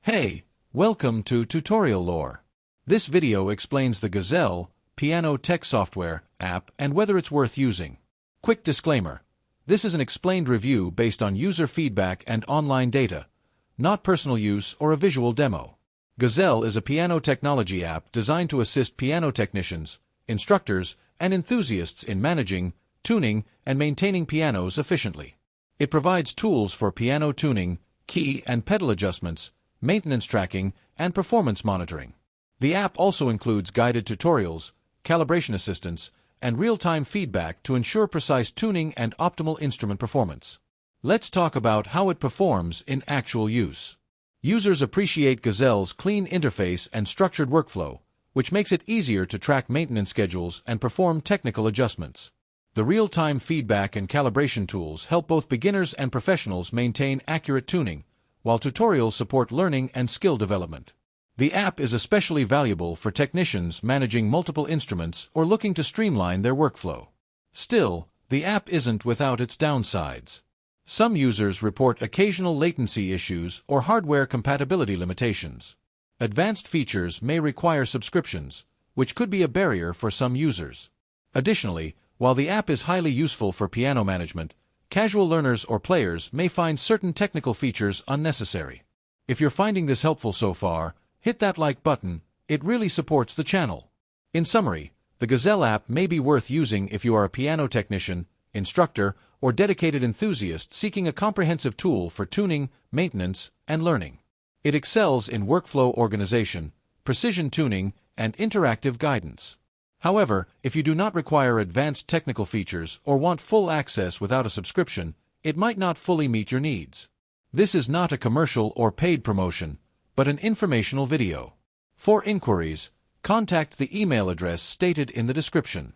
Hey, welcome to Tutorial Lore. This video explains the Gazelle piano tech software app and whether it's worth using. Quick disclaimer. This is an explained review based on user feedback and online data, not personal use or a visual demo. Gazelle is a piano technology app designed to assist piano technicians, instructors, and enthusiasts in managing, tuning, and maintaining pianos efficiently. It provides tools for piano tuning, key and pedal adjustments, maintenance tracking, and performance monitoring. The app also includes guided tutorials, calibration assistance, and real-time feedback to ensure precise tuning and optimal instrument performance. Let's talk about how it performs in actual use. Users appreciate Gazelle's clean interface and structured workflow, which makes it easier to track maintenance schedules and perform technical adjustments. The real-time feedback and calibration tools help both beginners and professionals maintain accurate tuning, while tutorials support learning and skill development. The app is especially valuable for technicians managing multiple instruments or looking to streamline their workflow. Still, the app isn't without its downsides. Some users report occasional latency issues or hardware compatibility limitations. Advanced features may require subscriptions, which could be a barrier for some users. Additionally, while the app is highly useful for piano management, casual learners or players may find certain technical features unnecessary. If you're finding this helpful so far, hit that like button. It really supports the channel. In summary, the Gazelle app may be worth using if you are a piano technician, instructor, or dedicated enthusiast seeking a comprehensive tool for tuning, maintenance, and learning. It excels in workflow organization, precision tuning, and interactive guidance. However, if you do not require advanced technical features or want full access without a subscription, it might not fully meet your needs. This is not a commercial or paid promotion, but an informational video. For inquiries, contact the email address stated in the description.